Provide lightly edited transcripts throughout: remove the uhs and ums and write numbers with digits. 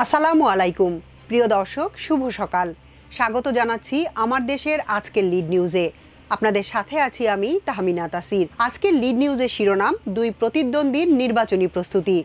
আসসালামু আলাইকুম প্রিয় দর্শক, শুভ সকাল। স্বাগত জানাচ্ছি আমার দেশের আজকের লিড নিউজে। আপনাদের সাথে আছি আমি তাহমিনা তাসির। আজকের লিড নিউজের শিরোনাম, দুই প্রতিদ্বন্দ্বীর নির্বাচনী প্রস্তুতি।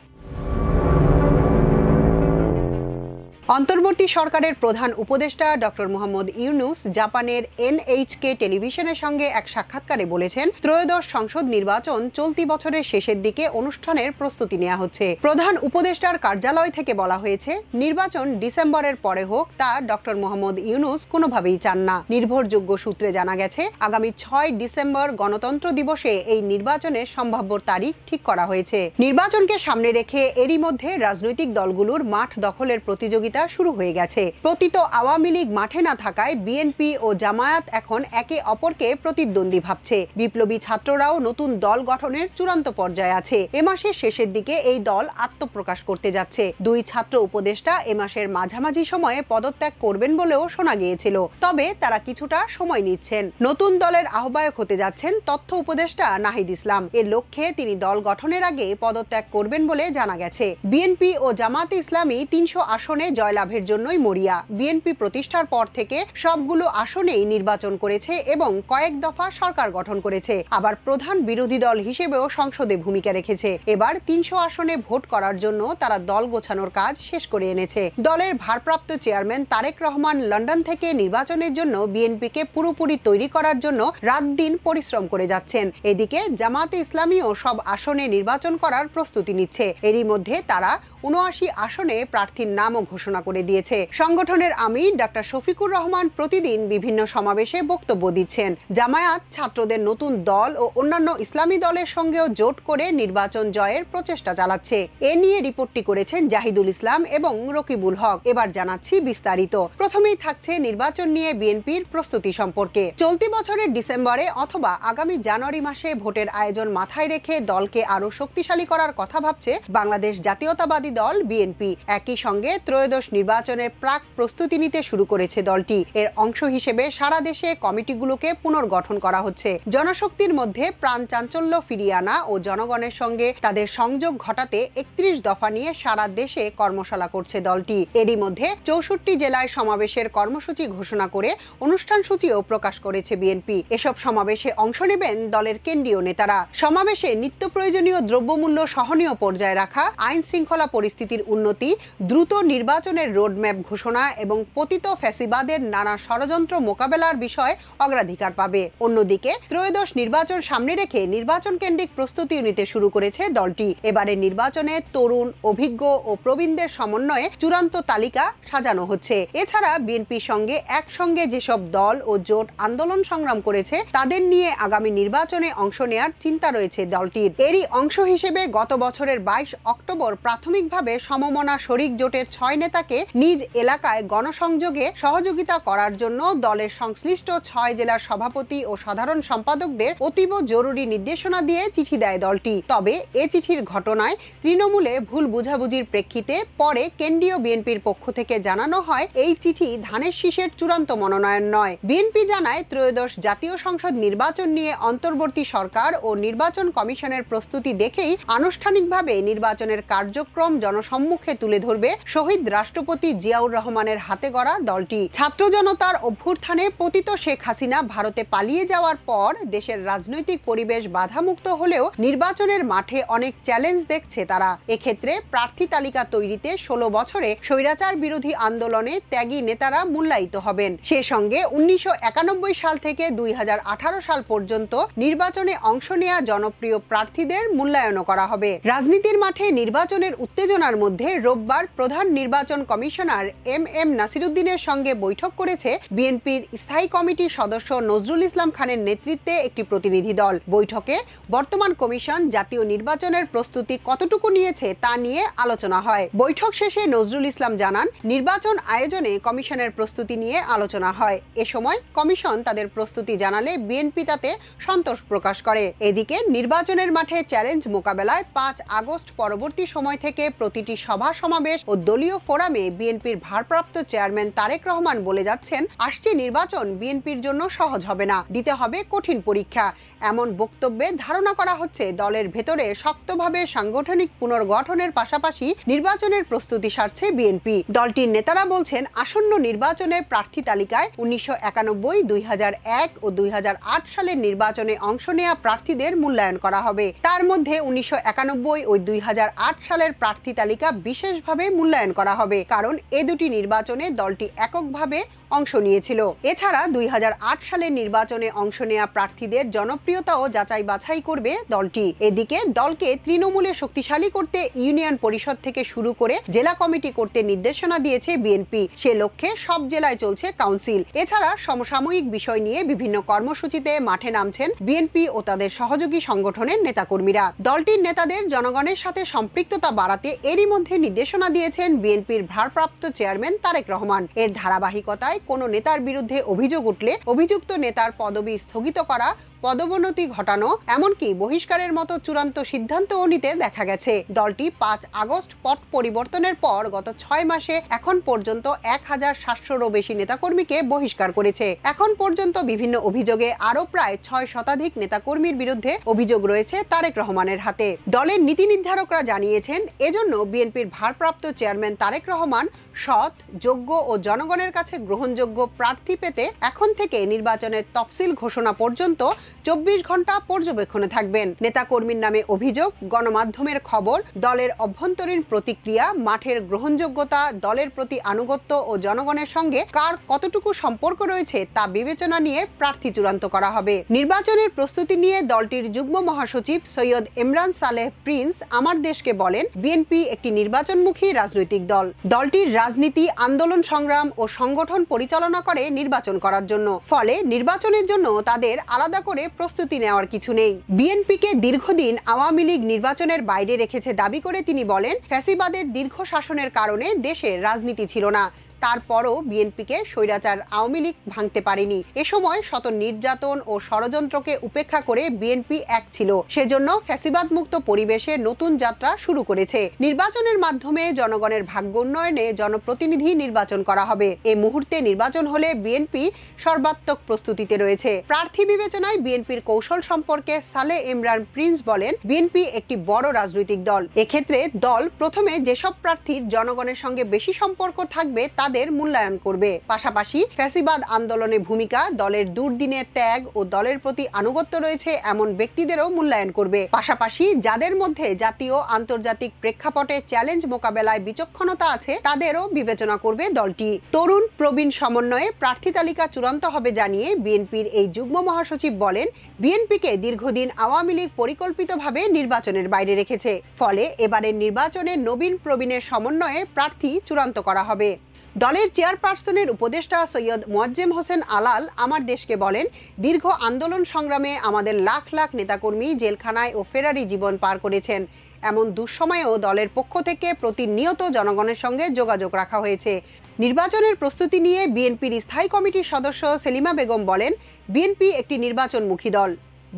অন্তর্বর্তী সরকারের প্রধান উপদেষ্টা ডক্টর মোহাম্মদ ইউনূস জাপানের এনএইচকে টেলিভিশনের সঙ্গে এক সাক্ষাৎকারে বলেছেন, ত্রয়োদশ সংসদ নির্বাচন চলতি বছরের শেষের দিকে অনুষ্ঠানের প্রস্তুতি নেওয়া হচ্ছে। প্রধান উপদেষ্টার কার্যালয় থেকে বলা হয়েছে, নির্বাচন ডিসেম্বরের পরে হোক তা ডক্টর মোহাম্মদ ইউনূস কোনোভাবেই চান না। নির্ভরযোগ্য সূত্রে জানা গেছে, আগামী 6 ডিসেম্বর গণতন্ত্র দিবসে এই নির্বাচনের সম্ভাব্য তারিখ ঠিক করা হয়েছে। নির্বাচনকে সামনে রেখে এরই মধ্যে রাজনৈতিক দলগুলোর মাঠ দখলের প্রতিযোগিতা শুরু হয়ে গেছে। প্রতীত আওয়ামী লীগ মাঠে না থাকায় বিএনপি ও জামায়াত এখন একে অপরকে প্রতিদ্বন্দ্বী ভাবছে। বিপ্লবী ছাত্ররাও নতুন দল গঠনের চূড়ান্ত পর্যায়ে আছে। এ মাসের শেষের দিকে এই দল আত্মপ্রকাশ করতে যাচ্ছে। দুই ছাত্র উপদেষ্টা এ মাসের মাঝামাঝি সময়ে পদত্যাগ করবেন বলেও শোনা গিয়েছিল, তবে তারা কিছুটা সময় নিচ্ছেন। নতুন দলের আহ্বায়ক হতে যাচ্ছেন তথ্য উপদেষ্টা নাহিদ ইসলাম। এর লক্ষ্যে তিনি দল গঠনের আগে পদত্যাগ করবেন বলে জানা গেছে। বিএনপি ও জামায়াতে ইসলামী 300 আসনে জয়লাভের জন্যই মরিয়া। বিএনপি প্রতিষ্ঠার পর থেকে সবগুলো আসনেই নির্বাচন করেছে এবং কয়েক দফা সরকার গঠন করেছে। আবার প্রধান বিরোধী দল হিসেবেও সংসদে ভূমিকা রেখেছে। এবার 300 আসনে ভোট করার জন্য তারা দল গোছানোর কাজ শেষ করে এনেছে। দলের ভারপ্রাপ্ত চেয়ারম্যান তারেক রহমান লন্ডন থেকে নির্বাচনের জন্য বিএনপিকে পুরোপুরি তৈরি করার জন্য রাত দিন পরিশ্রম করে যাচ্ছেন। এদিকে জামায়াতে ইসলামীও সব আসনে নির্বাচন করার প্রস্তুতি নিচ্ছে। এরই মধ্যে তারা 79 আসনে প্রার্থীর নামও ঘোষণা করে দিয়েছে। সংগঠনের আমির ডক্টর শফিকুর রহমান প্রতিদিন বিভিন্ন সমাবেশে বক্তব্য দিচ্ছেন। জামায়াত ছাত্রদের নতুন দল ও অন্যান্য ইসলামী দলের সঙ্গেও জোট করে নির্বাচন জয়ের প্রচেষ্টা চালাচ্ছে। এ নিয়ে রিপোর্টটি করেছেন জাহিদুল ইসলাম এবং রকিবুল হক। এবার জানাচ্ছি বিস্তারিত। প্রথমেই থাকছে নির্বাচন নিয়ে বিএনপির প্রস্তুতি সম্পর্কে। চলতি বছরের ডিসেম্বরে অথবা আগামী জানুয়ারি মাসে ভোটের আয়োজন মাথায় রেখে দলকে আরো শক্তিশালী করার কথা ভাবছে বাংলাদেশ জাতীয়তাবাদী দল বিএনপি। একই সঙ্গে ত্রয়োদশ নির্বাচনের প্রাক প্রস্তুতি নিতে শুরু করেছে দলটি। এর অংশ হিসেবে সারা দেশে কমিটিগুলোকে পুনর্গঠন করা হচ্ছে। জনশক্তির মধ্যে প্রাণ চাঞ্চল্য ফিরিয়ে আনা ও জনগণের সঙ্গে তাদের সংযোগ ঘটাতে 31 দফা নিয়ে সারা দেশে কর্মশালা করছে দলটি। এরই মধ্যে 64 জেলায় সমাবেশের কর্মসূচি ঘোষণা করে অনুষ্ঠান সূচিও প্রকাশ করেছে বিএনপি। এসব সমাবেশে অংশ নেবেন দলের কেন্দ্রীয় নেতারা। সমাবেশে নিত্য প্রয়োজনীয় দ্রব্যমূল্য সহনীয় পর্যায়ে রাখা, আইন শৃঙ্খলা পরিস্থিতির উন্নতি, দ্রুত নির্বাচনের রোডম্যাপ ঘোষণা এবং পতিত ফ্যাসিবাদের নানা ষড়যন্ত্র মোকাবেলার বিষয় অগ্রাধিকার পাবে। অন্যদিকে ত্রয়োদশ নির্বাচন সামনে রেখে নির্বাচন কেন্দ্রিক প্রস্তুতি নিতে শুরু করেছে দলটি। এবারে নির্বাচনে তরুণ, অভিজ্ঞ ও প্রবীণদের সমন্বয়ে চূড়ান্ত তালিকা সাজানো হচ্ছে। এছাড়া বিএনপির সঙ্গে একসঙ্গে যেসব দল ও জোট আন্দোলন সংগ্রাম করেছে তাদের নিয়ে আগামী নির্বাচনে অংশ নেয়ার চিন্তা রয়েছে দলটির। এরই অংশ হিসেবে গত বছরের 22 অক্টোবর প্রাথমিকভাবে সমমনা শরিক জোটের 6 নেতাকে নিজ এলাকায় গণসংযোগে সহযোগিতা করার জন্য দলের সংশ্লিষ্ট 6 জেলার সভাপতি ও সাধারণ সম্পাদকদের অতীব জরুরি নির্দেশনা দিয়ে চিঠি দেয় দলটি। তবে এ চিঠির ঘটনায় তৃণমূলে ভুল বুঝাবুঝির প্রেক্ষিতে পরে কেন্দ্রীয় বিএনপির পক্ষ থেকে জানানো হয়, এই চিঠি ধানের শীষের চূড়ান্ত মনোনয়ন নয়। বিএনপি জানায়, ত্রয়োদশ জাতীয় সংসদ নির্বাচন নিয়ে অন্তর্বর্তী সরকার ও নির্বাচন কমিশনের প্রস্তুতি দেখেই আনুষ্ঠানিকভাবে নির্বাচনের কার্যক্রম জনসম্মুখে তুলে ধরবে শহীদ রাষ্ট্রপতি জিয়াউর রহমানের হাতে গড়া দলটি। ছাত্র জনতার অভ্যুত্থানে পতিত শেখ হাসিনা ভারতে পালিয়ে যাওয়ার পর দেশের রাজনৈতিক পরিবেশ বাধামুক্ত হলেও নির্বাচনের মাঠে অনেক চ্যালেঞ্জ দেখছে তারা। এক্ষেত্রে প্রার্থী তালিকা তৈরিতে 16 বছরে স্বৈরাচার বিরোধী আন্দোলনে ত্যাগী নেতারা মূল্যায়িত হবেন। সে সঙ্গে 1991 সাল থেকে 2018 সাল পর্যন্ত নির্বাচনে অংশ নেয়া জনপ্রিয় প্রার্থীদের মূল্যায়ন করা হবে। রাজনীতির মাঠে নির্বাচনের উত্তেজনার মধ্যে রোববার প্রধান নির্বাচন কমিশনার এম নাসিরুদ্দিনের সঙ্গে বৈঠক করেছে বিএনপির স্থায়ী কমিটির সদস্য নজরুল ইসলাম খানের নেতৃত্বে একটি প্রতিনিধি দল। বৈঠকে বর্তমান কমিশন জাতীয় নির্বাচনের প্রস্তুতি কতটুকু নিয়েছে তা নিয়ে আলোচনা হয়। বৈঠক শেষে নজরুল ইসলাম জানান, নির্বাচন আয়োজনে কমিশনের প্রস্তুতি নিয়ে আলোচনা হয়। এ সময় কমিশন তাদের প্রস্তুতি জানালে বিএনপি তাতে সন্তোষ প্রকাশ করে। এদিকে নির্বাচনের মাঠে চ্যালেঞ্জ মোকাবেলায় 5 আগস্ট পরবর্তী সময় থেকে প্রতিটি সভা সমাবেশ ও দলীয় ফোরামে বিএনপির ভারপ্রাপ্ত চেয়ারম্যান তারেক রহমান বলে যাচ্ছেন, আসছে নির্বাচন বিএনপির জন্য সহজ হবে না, দিতে হবে কঠিন পরীক্ষা। এমন বক্তব্যে ধারণা করা হচ্ছে দলের ভেতরে শক্তভাবে সাংগঠনিক পুনর্গঠনের পাশাপাশি নির্বাচনের প্রস্তুতি সারছে বিএনপি। দলটির নেতারা বলছেন, আসন্ন নির্বাচনে প্রার্থী তালিকায় 1991, 2001 ও 2008 সালের নির্বাচনে অংশ নেওয়া প্রার্থীদের মূল্যায়ন করা হবে। তার মধ্যে 1991 ও 2008 সালের প্রার্থী তালিকা বিশেষভাবে মূল্যায়ন করা হবে, কারণ এ দুটি নির্বাচনে দলটি এককভাবে অংশ নিয়েছিল। এছাড়া 2008 সালের নির্বাচনে অংশ নেওয়া প্রার্থীদের জনপ্রিয়তাও যাচাই বাছাই করবে দলটি। এদিকে দলকে তৃণমূলে শক্তিশালী করতে ইউনিয়ন পরিষদ থেকে শুরু করে জেলা কমিটি করতে নির্দেশনা দিয়েছে বিএনপি। সে লক্ষ্যে সব জেলায় চলছে কাউন্সিল। এছাড়া সমসাময়িক বিষয় নিয়ে বিভিন্ন কর্মসূচিতে মাঠে নামছেন বিএনপি ও তাদের সহযোগী সংগঠনের নেতাকর্মীরা। দলটির নেতাদের জনগণের সাথে সম্পৃক্ততা বাড়াতে এরই মধ্যে নির্দেশনা দিয়েছেন বিএনপির ভারপ্রাপ্ত চেয়ারম্যান তারেক রহমান। এর ধারাবাহিকতায় কোনো নেতার বিরুদ্ধে অভিযোগ উঠলে অভিযুক্ত নেতার পদবি স্থগিত করা, পদোন্নতি ঘটানো, এমনকি বহিষ্কারের মতো চূড়ান্ত সিদ্ধান্তও নিতে দেখা গেছে। দলটি 5 আগস্ট পট পরিবর্তনের পর গত 6 মাসে এখন পর্যন্ত 1700-ও বেশি নেতাকর্মীকে বহিষ্কার করেছে। এখন পর্যন্ত বিভিন্ন অভিযোগে আরও প্রায় 6 শতাধিক নেতাকর্মীর বিরুদ্ধে অভিযোগ রয়েছে তারেক রহমানের হাতে। দলের নীতি নির্ধারকরা জানিয়েছেন, এজন্য বিএনপির ভারপ্রাপ্ত চেয়ারম্যান তারেক রহমান সৎ, যোগ্য ও জনগণের কাছে গ্রহণযোগ্য প্রার্থী পেতে এখন থেকে নির্বাচনের তফসিল ঘোষণা পর্যন্ত 24 ঘন্টা পর্যবেক্ষণে থাকবেন। নেতাকর্মীর নামে অভিযোগ, গণমাধ্যমের খবর, দলের অভ্যন্তরীণ প্রতিক্রিয়া, মাঠের গ্রহণযোগ্যতা, দলের প্রতি আনুগত্য ও জনগণের সঙ্গে কার কতটুকু সম্পর্ক রয়েছে তা বিবেচনা নিয়ে প্রার্থী চূড়ান্ত করা হবে। নির্বাচনের প্রস্তুতি নিয়ে দলটির যুগ্ম মহাসচিব সৈয়দ ইমরান সালেহ প্রিন্স আমার দেশকে বলেন, বিএনপি একটি নির্বাচনমুখী রাজনৈতিক দল। দলটির রাজনীতি, আন্দোলন সংগ্রাম ও সংগঠন পরিচালনা করে নির্বাচন করার জন্য। ফলে নির্বাচনের জন্য তাদের আলাদা করে প্রস্তুতি নেওয়ার কিছু নেই। বিএনপিকে দীর্ঘদিন আওয়ামী লীগ নির্বাচনের বাইরে রেখেছে দাবি করে তিনি বলেন, ফ্যাসিবাদের দীর্ঘ শাসনের কারণে দেশে রাজনীতি ছিল না। তারপরও বিএনপিকে স্বৈরাচার আওয়ামী লীগ ভাঙতে পারেনি। এ সময় শত নির্যাতন ও ষড়যন্ত্রকে উপেক্ষা করে বিএনপি এক ছিল। সেজন্য ফ্যাসিবাদ মুক্ত পরিবেশে নতুন যাত্রা শুরু করেছে। নির্বাচনের মাধ্যমে জনগণের ভাগ্য উন্নয়নে জনপ্রতিনিধি নির্বাচন করা হবে। এ মুহূর্তে নির্বাচন হলে বিএনপি সর্বাত্মক প্রস্তুতিতে রয়েছে। প্রার্থী বিবেচনায় বিএনপির কৌশল সম্পর্কে সালেহ ইমরান প্রিন্স বলেন, বিএনপি একটি বড় রাজনৈতিক দল। এক্ষেত্রে দল প্রথমে যেসব প্রার্থীর জনগণের সঙ্গে বেশি সম্পর্ক থাকবে তাদের মূল্যায়ন করবে। পাশাপাশি ফ্যাসিবাদ আন্দোলনে ভূমিকা, দলের দুর্দিনে ত্যাগ ও দলের প্রতি আনুগত্য রয়েছে এমন ব্যক্তিদেরও মূল্যায়ন করবে। পাশাপাশি যাদের মধ্যে জাতীয় আন্তর্জাতিক প্রেক্ষাপটে চ্যালেঞ্জ মোকাবেলায় বিচক্ষণতা আছে তাদেরও বিবেচনা করবে দলটি। তরুণ প্রবীণ সমন্বয়ে প্রার্থী তালিকা চূড়ান্ত হবে জানিয়ে বিএনপির এই যুগ্ম মহাসচিব বলেন, বিএনপিকে দীর্ঘদিন আওয়ামী লীগ পরিকল্পিতভাবে নির্বাচনের বাইরে রেখেছে। ফলে এবারের নির্বাচনে নবীন প্রবীণের সমন্বয়ে প্রার্থী চূড়ান্ত করা হবে। দলের চেয়ারপারসনের উপদেষ্টা সৈয়দ মোয়াজ্জেম হোসেন আলাল আমার দেশকে বলেন, দীর্ঘ আন্দোলন সংগ্রামে আমাদের লাখ লাখ নেতাকর্মী জেলখানায় ও ফেরারি জীবন পার করেছেন। এমন দুঃসময়েও দলের পক্ষ থেকে প্রতিনিয়ত জনগণের সঙ্গে যোগাযোগ রাখা হয়েছে। নির্বাচনের প্রস্তুতি নিয়ে বিএনপির স্থায়ী কমিটির সদস্য সেলিমা বেগম বলেন, বিএনপি একটি নির্বাচনমুখী দল।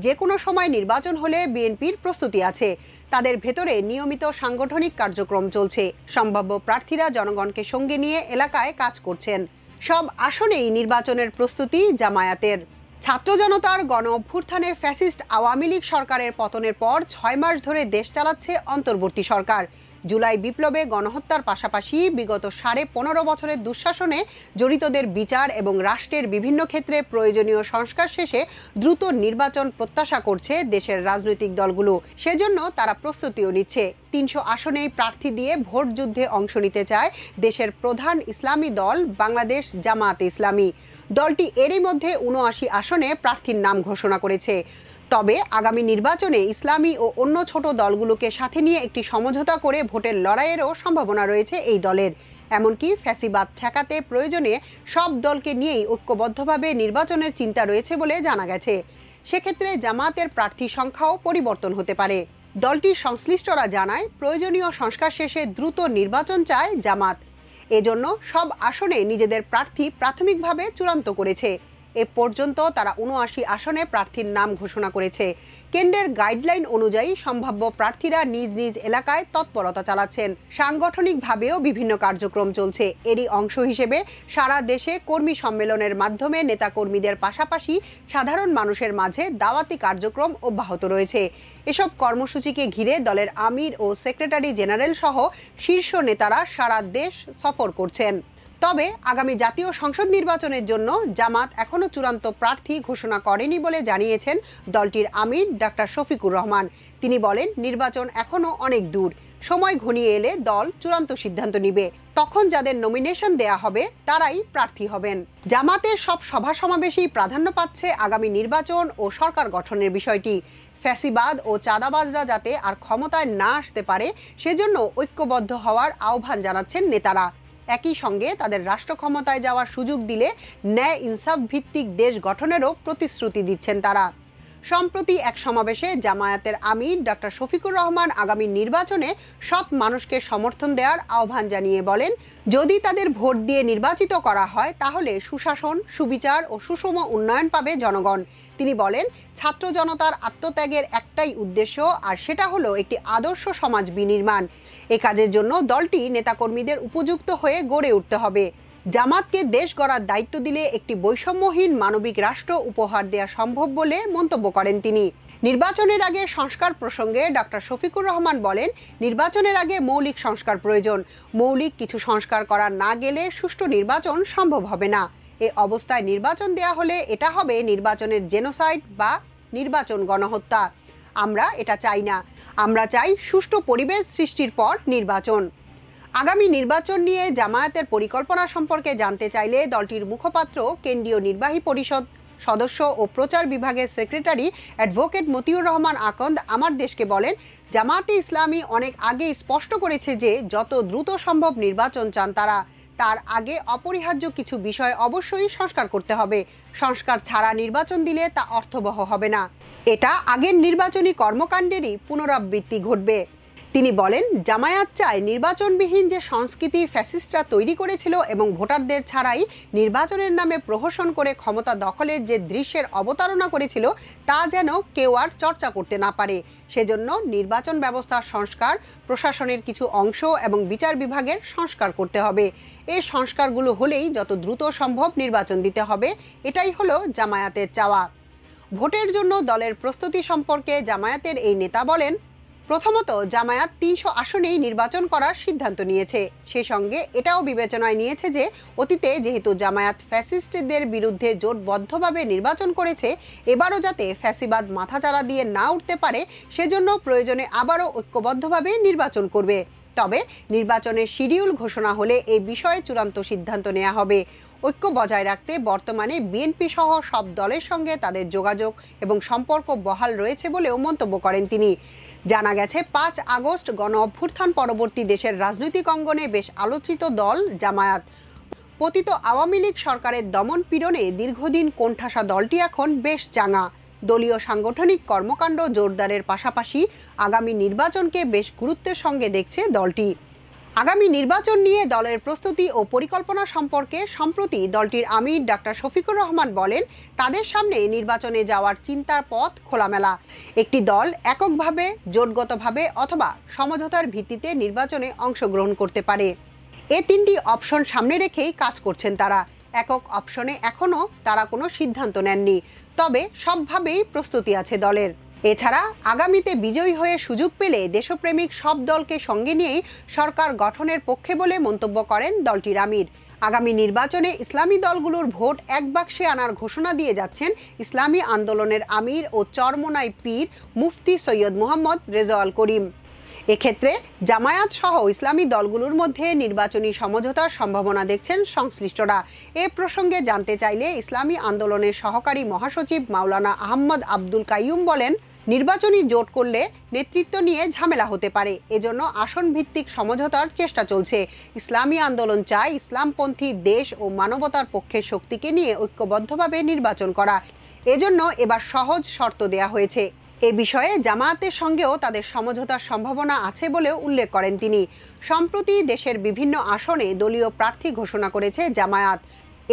যে কোনো সময় নির্বাচন হলে বিএনপির প্রস্তুতি আছে। তাদের ভেতরে নিয়মিত সাংগঠনিক কার্যক্রম চলছে। সম্ভাব্য প্রার্থীরা জনগণকে সঙ্গে নিয়ে এলাকায় কাজ করছেন। সব আসনেই নির্বাচনের প্রস্তুতি জামায়াতের। ছাত্র জনতার গণ অভ্যুত্থানে ফ্যাসিস্ট আওয়ামী লীগ সরকারের পতনের পর 6 মাস ধরে দেশ চালাচ্ছে অন্তর্বর্তী সরকার। জুলাই বিপ্লবে গণহত্যার পাশাপাশি বিগত 15.5 বছরের দুঃশাসনে জড়িতদের বিচার এবং রাষ্ট্রের বিভিন্ন ক্ষেত্রে প্রয়োজনীয় সংস্কার শেষে দ্রুত নির্বাচন প্রত্যাশা করছে দেশের রাজনৈতিক দলগুলো। সেজন্য তারা প্রস্তুতিও নিচ্ছে। 300 আসনেই প্রার্থী দিয়ে ভোট যুদ্ধে অংশ নিতে চায় দেশের প্রধান ইসলামী দল বাংলাদেশ জামায়াতে ইসলামী। দলটি এরই মধ্যে 79 আসনে প্রার্থীর নাম ঘোষণা করেছে। তবে আগামী নির্বাচনে ইসলামী ও অন্য ছোট দলগুলোকে সাথে নিয়ে একটি সমঝোতা করে ভোটের লড়াইয়েরও সম্ভাবনা রয়েছে এই দলের। এমনকি ফ্যাসিবাদ ঠেকাতে প্রয়োজনে সব দলকে নিয়েই ঐক্যবদ্ধভাবে নির্বাচনের চিন্তা রয়েছে বলে জানা গেছে। সেক্ষেত্রে জামায়াতের প্রার্থী সংখ্যাও পরিবর্তন হতে পারে। দলটির সংশ্লিষ্টরা জানায়, প্রয়োজনীয় সংস্কার শেষে দ্রুত নির্বাচন চায় জামাত। এজন্য সব আসনে নিজেদের প্রার্থী প্রাথমিকভাবে চূড়ান্ত করেছে। এ পর্যন্ত তারা ৭৯ আসনে প্রার্থীর নাম ঘোষণা করেছে। কেন্দ্রের গাইডলাইন অনুযায়ী সম্ভাব্য প্রার্থীরা নিজ নিজ এলাকায় তৎপরতা চালাচ্ছেন। সাংগঠনিকভাবেও বিভিন্ন কার্যক্রম চলছে। এরই অংশ হিসেবে সারা দেশে কর্মী সম্মেলনের মাধ্যমে নেতাকর্মীদের পাশাপাশি সাধারণ মানুষের মাঝে দাওয়াতি কার্যক্রম অব্যাহত রয়েছে। এসব কর্মসূচিকে ঘিরে দলের আমির ও সেক্রেটারি জেনারেল সহ শীর্ষ নেতারা সারা দেশ সফর করছেন। তবে আগামী জাতীয় সংসদ নির্বাচনের জন্য জামাত এখনো চূড়ান্ত প্রার্থী ঘোষণা করেনি বলে জানিয়েছেন দলটির আমির ডাক্তার শফিকুর রহমান। তিনি বলেন, নির্বাচন এখনো অনেক দূর, সময় ঘনিয়ে এলে দল চূড়ান্ত সিদ্ধান্ত নিবে। তখন যাদের নমিনেশন দেয়া হবে তারাই প্রার্থী হবেন। জামাতের সব সভা সমাবেশেই প্রাধান্য পাচ্ছে আগামী নির্বাচন ও সরকার গঠনের বিষয়টি। ফ্যাসিবাদ ও চাঁদাবাজরা যাতে আর ক্ষমতায় না আসতে পারে সেজন্য ঐক্যবদ্ধ হওয়ার আহ্বান জানাচ্ছেন নেতারা। একই সঙ্গে তাদের রাষ্ট্র ক্ষমতায় যাওয়ার সুযোগ দিলে ন্যায় ইনসাফ ভিত্তিক দেশ গঠনেরও প্রতিশ্রুতি দিচ্ছেন তারা। সম্প্রতি এক সমাবেশে জামায়াতের আমির ডাক্তার শফিকুর রহমান আগামী নির্বাচনে সৎ মানুষকে সমর্থন দেওয়ার আহ্বান জানিয়ে বলেন, যদি তাদের ভোট দিয়ে নির্বাচিত করা হয় তাহলে সুশাসন, সুবিচার ও সুষম উন্নয়ন পাবে জনগণ। তিনি বলেন, ছাত্র জনতার আত্মত্যাগের একটাই উদ্দেশ্য, আর সেটা হলো একটি আদর্শ সমাজ বিনির্মাণ। এ কাজের জন্য দলটি নেতাকর্মীদের উপযুক্ত হয়ে গড়ে উঠতে হবে। জামাতকে দেশ গড়ার দায়িত্ব দিলে একটি বৈষম্যহীন মানবিক রাষ্ট্র উপহার দেওয়া সম্ভব বলে মন্তব্য করেন তিনি। নির্বাচনের আগে সংস্কার প্রসঙ্গে ডাক্তার শফিকুর রহমান বলেন, নির্বাচনের আগে মৌলিক সংস্কার প্রয়োজন। মৌলিক কিছু সংস্কার করা না গেলে সুষ্ঠু নির্বাচন সম্ভব হবে না। এ অবস্থায় নির্বাচন দেয়া হলে এটা হবে নির্বাচনের জেনোসাইড বা নির্বাচন গণহত্যা। আমরা এটা চাই না। আমরা চাই সুষ্ঠু পরিবেশ সৃষ্টির পর নির্বাচন। আগামী নির্বাচন নিয়ে জামায়াতের পরিকল্পনা সম্পর্কে জানতে চাইলে দলটির মুখপাত্র, কেন্দ্রীয় নির্বাহী পরিষদ সদস্য ও প্রচার বিভাগের সেক্রেটারি অ্যাডভোকেট মতিউর রহমান আকন্দ আমার দেশকে বলেন, জামায়াতে ইসলামী অনেক আগেই স্পষ্ট করেছে যে যত দ্রুত সম্ভব নির্বাচন চান তারা। তার আগে অপরিহার্য কিছু বিষয় অবশ্যই সংস্কার করতে হবে। সংস্কার ছাড়া নির্বাচন দিলে তা অর্থবহ হবে না। এটা আগের নির্বাচনী কর্মকাণ্ডেরই পুনরাবৃত্তি ঘটবে। তিনি বলেন, জামায়াত চায় নির্বাচনবিহীন যে সংস্কৃতি ফ্যাসিস্টরা তৈরি করেছিল এবং ভোটারদের ছাড়াই নির্বাচনের নামে প্রহসন করে ক্ষমতা দখলের যে দৃশ্যের অবতারণা করেছিল তা যেন কেউ আর চর্চা করতে না পারে। সেজন্য নির্বাচন ব্যবস্থার সংস্কার, প্রশাসনের কিছু অংশ এবং বিচার বিভাগের সংস্কার করতে হবে। এই সংস্কারগুলো হলেই যত দ্রুত সম্ভব নির্বাচন দিতে হবে। এটাই হলো জামায়াতের চাওয়া। ভোটের জন্য দলের প্রস্তুতি সম্পর্কে জামায়াতের এই নেতা বলেন, প্রথমত জামায়াত ৩০০ আসনেই নির্বাচন করার সিদ্ধান্ত নিয়েছে। সেই সঙ্গে এটাও বিবেচনায় নিয়েছে যে অতীতে যেহেতু জামায়াত ফ্যাসিস্টদের বিরুদ্ধে জোটবদ্ধভাবে নির্বাচন করেছে, এবারও যাতে ফ্যাসিবাদ মাথাচাড়া দিয়ে না উঠতে পারে সেজন্য প্রয়োজনে আবারও ঐক্যবদ্ধভাবে নির্বাচন করবে। তবে নির্বাচনের শিডিউল ঘোষণা হলে এই বিষয়ে চূড়ান্ত সিদ্ধান্ত নেওয়া হবে। ঐক্য বজায় রাখতে বর্তমানে বিএনপি সহ সব দলের সঙ্গে তাদের যোগাযোগ এবং সম্পর্ক বহাল রয়েছে বলেও মন্তব্য করেন তিনি। জানা গেছে, ৫ আগস্ট গণ অভ্যুত্থান পরবর্তী দেশের রাজনৈতিক অঙ্গনে বেশ আলোচিত দল জামায়াত। পতিত আওয়ামী লীগ সরকারের দমন পীড়নে দীর্ঘদিন কোণঠাসা দলটি এখন বেশ চাঙা। দলীয় সাংগঠনিক কর্মকাণ্ড জোরদারের পাশাপাশি আগামী নির্বাচনকে বেশ গুরুত্বের সঙ্গে দেখছে দলটি। আগামী নির্বাচন নিয়ে দলের প্রস্তুতি ও পরিকল্পনা সম্পর্কে সম্প্রতি দলটির আমির ডাক্তার শফিকুর রহমান বলেন, তাদের সামনে নির্বাচনে যাওয়ার চিন্তার পথ খোলামেলা। একটি দল এককভাবে, জোটগতভাবে অথবা সমঝোতার ভিত্তিতে নির্বাচনে অংশগ্রহণ করতে পারে। এ ৩টি অপশন সামনে রেখেই কাজ করছেন তারা। একক অপশনে এখনও তারা কোনো সিদ্ধান্ত নেননি, তবে সবভাবেই প্রস্তুতি আছে দলের। এছাড়া আগামীতে বিজয়ী হয়ে সুযোগ পেলে দেশপ্রেমিক সব দলকে সঙ্গে নিয়েই সরকার গঠনের পক্ষে বলে মন্তব্য করেন দলটির আমির। আগামী নির্বাচনে ইসলামী দলগুলোর ভোট এক বাক্সে আনার ঘোষণা দিয়ে যাচ্ছেন ইসলামী আন্দোলনের আমির ও চরমোনাই পীর মুফতি সৈয়দ মোহাম্মদ রেজাউল করিম। এক্ষেত্রে জামায়াত সহ ইসলামী দলগুলোর মধ্যে নির্বাচনী সমঝোতার সম্ভাবনা দেখছেন সংশ্লিষ্টরা। এ প্রসঙ্গে জানতে চাইলে ইসলামী আন্দোলনের সহকারী মহাসচিব মাওলানা আহমদ আব্দুল কাইয়ুম বলেন, নির্বাচনী জোট করলে নেতৃত্ব নিয়ে ঝামেলা হতে পারে। এজন্য আসন ভিত্তিক সমঝোতার চেষ্টা চলছে। ইসলামী আন্দোলন চায় ইসলামপন্থী দেশ ও মানবতার পক্ষের শক্তিকে নিয়ে ঐক্যবদ্ধভাবে নির্বাচন করা। এজন্য এবার সহজ শর্ত দেয়া হয়েছে। এ বিষয়ে জামায়াতের সঙ্গেও তাদের সমঝোতার সম্ভাবনা আছে বলেও উল্লেখ করেন তিনি। সম্প্রতি দেশের বিভিন্ন আসনে দলীয় প্রার্থী ঘোষণা করেছে জামায়াত।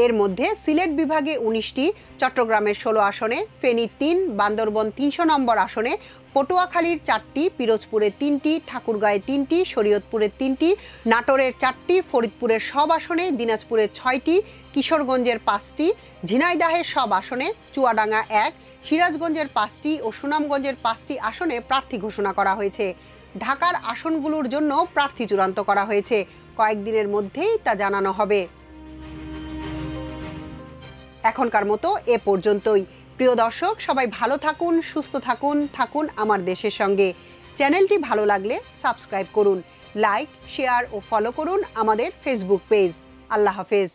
এর মধ্যে সিলেট বিভাগে 19টি, চট্টগ্রামের 16 আসনে, ফেনী 3, বান্দরবন 300 নম্বর আসনে, পটুয়াখালীর 4টি, পিরোজপুরে 3টি, ঠাকুরগাঁয়ে 3টি, শরীয়তপুরে 3টি, নাটোরের 4টি, ফরিদপুরের সব আসনে, দিনাজপুরে 6টি, কিশোরগঞ্জের 5টি, ঝিনাইদহের সব আসনে, চুয়াডাঙ্গা 1, সিরাজগঞ্জের 5টি ও সুনামগঞ্জের 5টি আসনে প্রার্থী ঘোষণা করা হয়েছে। ঢাকার আসনগুলোর জন্য প্রার্থী চূড়ান্ত করা হয়েছে। কয়েকদিনের মধ্যেই তা জানানো হবে। এখনকার মতো এ পর্যন্তই। প্রিয় দর্শক, সবাই ভালো থাকুন, সুস্থ থাকুন, থাকুন আমার দেশের সঙ্গে। চ্যানেলটি ভালো লাগলে সাবস্ক্রাইব করুন, লাইক, শেয়ার ও ফলো করুন আমাদের ফেসবুক পেজ। আল্লাহ হাফেজ।